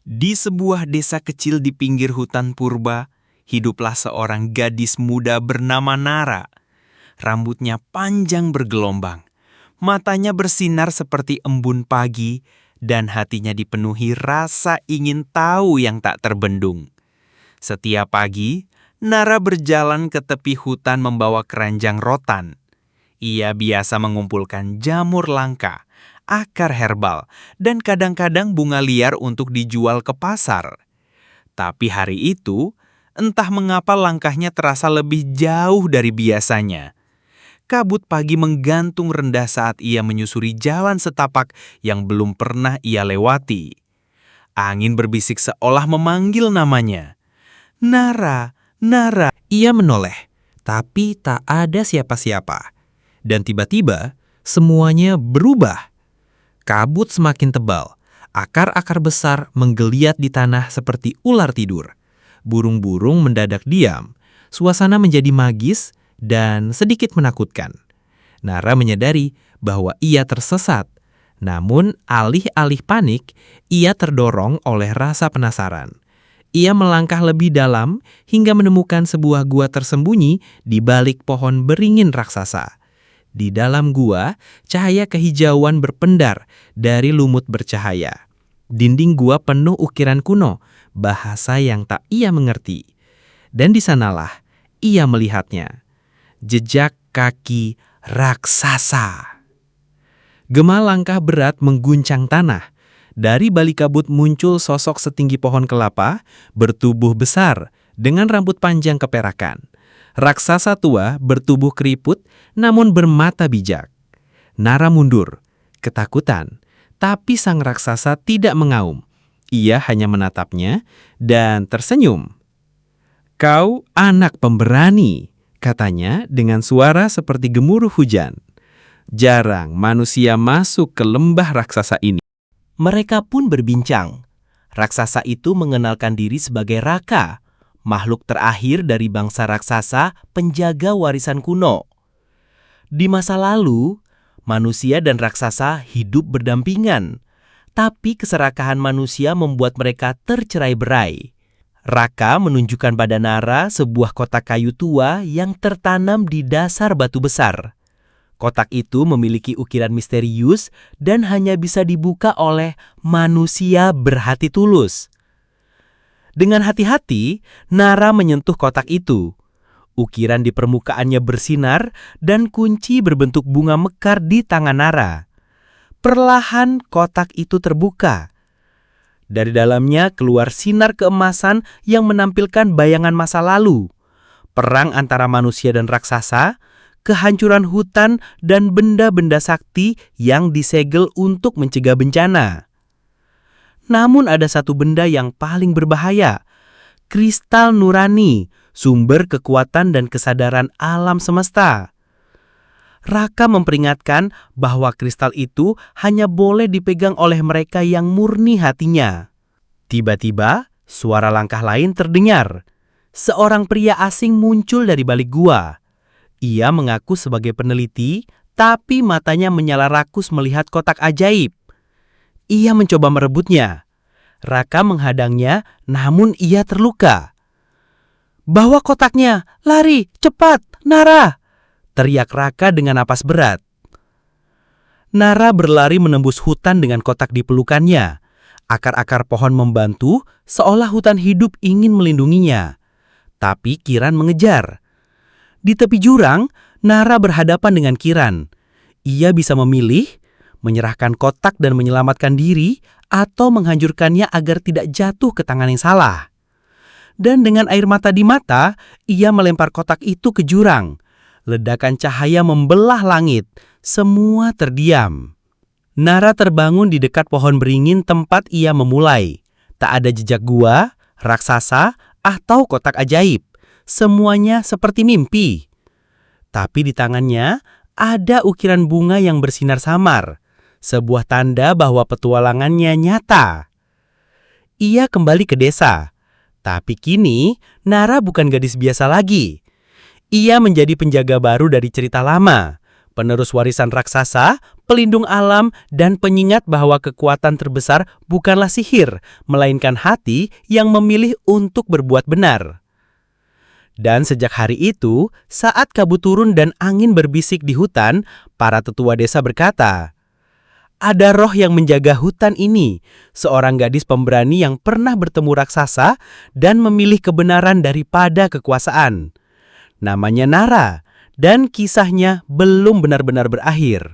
Di sebuah desa kecil di pinggir hutan purba, hiduplah seorang gadis muda bernama Nara. Rambutnya panjang bergelombang, matanya bersinar seperti embun pagi, dan hatinya dipenuhi rasa ingin tahu yang tak terbendung. Setiap pagi, Nara berjalan ke tepi hutan membawa keranjang rotan. Ia biasa mengumpulkan jamur langka, akar herbal, dan kadang-kadang bunga liar untuk dijual ke pasar. Tapi hari itu, entah mengapa langkahnya terasa lebih jauh dari biasanya. Kabut pagi menggantung rendah saat ia menyusuri jalan setapak yang belum pernah ia lewati. Angin berbisik seolah memanggil namanya. Nara, Nara. Ia menoleh, tapi tak ada siapa-siapa. Dan tiba-tiba, semuanya berubah. Kabut semakin tebal, akar-akar besar menggeliat di tanah seperti ular tidur. Burung-burung mendadak diam, suasana menjadi magis dan sedikit menakutkan. Nara menyadari bahwa ia tersesat, namun alih-alih panik, ia terdorong oleh rasa penasaran. Ia melangkah lebih dalam hingga menemukan sebuah gua tersembunyi di balik pohon beringin raksasa. Di dalam gua, cahaya kehijauan berpendar dari lumut bercahaya. Dinding gua penuh ukiran kuno, bahasa yang tak ia mengerti. Dan di sanalah ia melihatnya. Jejak kaki raksasa. Gema langkah berat mengguncang tanah. Dari balik kabut muncul sosok setinggi pohon kelapa, bertubuh besar, dengan rambut panjang keperakan. Raksasa tua bertubuh keriput, namun bermata bijak. Nara mundur, ketakutan, tapi sang raksasa tidak mengaum. Ia hanya menatapnya dan tersenyum. "Kau anak pemberani," katanya dengan suara seperti gemuruh hujan. "Jarang manusia masuk ke lembah raksasa ini." Mereka pun berbincang. Raksasa itu mengenalkan diri sebagai Raka, makhluk terakhir dari bangsa raksasa penjaga warisan kuno. Di masa lalu, manusia dan raksasa hidup berdampingan, tapi keserakahan manusia membuat mereka tercerai-berai. Raka menunjukkan pada Nara sebuah kotak kayu tua yang tertanam di dasar batu besar. Kotak itu memiliki ukiran misterius dan hanya bisa dibuka oleh manusia berhati tulus. Dengan hati-hati, Nara menyentuh kotak itu. Ukiran di permukaannya bersinar dan kunci berbentuk bunga mekar di tangan Nara. Perlahan kotak itu terbuka. Dari dalamnya keluar sinar keemasan yang menampilkan bayangan masa lalu. Perang antara manusia dan raksasa, kehancuran hutan, dan benda-benda sakti yang disegel untuk mencegah bencana. Namun ada satu benda yang paling berbahaya, kristal nurani, sumber kekuatan dan kesadaran alam semesta. Raka memperingatkan bahwa kristal itu hanya boleh dipegang oleh mereka yang murni hatinya. Tiba-tiba, suara langkah lain terdengar. Seorang pria asing muncul dari balik gua. Ia mengaku sebagai peneliti, tapi matanya menyala rakus melihat kotak ajaib. Ia mencoba merebutnya. Raka menghadangnya, namun ia terluka. "Bawa kotaknya, lari, cepat, Nara!" teriak Raka dengan napas berat. Nara berlari menembus hutan dengan kotak di pelukannya. Akar-akar pohon membantu, seolah hutan hidup ingin melindunginya. Tapi Kiran mengejar. Di tepi jurang, Nara berhadapan dengan Kiran. Ia bisa memilih, menyerahkan kotak dan menyelamatkan diri, atau menghancurkannya agar tidak jatuh ke tangan yang salah. Dan dengan air mata di mata, ia melempar kotak itu ke jurang. Ledakan cahaya membelah langit, semua terdiam. Nara terbangun di dekat pohon beringin tempat ia memulai. Tak ada jejak gua, raksasa, atau kotak ajaib. Semuanya seperti mimpi. Tapi di tangannya ada ukiran bunga yang bersinar samar, sebuah tanda bahwa petualangannya nyata. Ia kembali ke desa, tapi kini Nara bukan gadis biasa lagi. Ia menjadi penjaga baru dari cerita lama, penerus warisan raksasa, pelindung alam, dan pengingat bahwa kekuatan terbesar bukanlah sihir, melainkan hati yang memilih untuk berbuat benar. Dan sejak hari itu, saat kabut turun dan angin berbisik di hutan, para tetua desa berkata, "Ada roh yang menjaga hutan ini, seorang gadis pemberani yang pernah bertemu raksasa dan memilih kebenaran daripada kekuasaan. Namanya Nara, dan kisahnya belum benar-benar berakhir."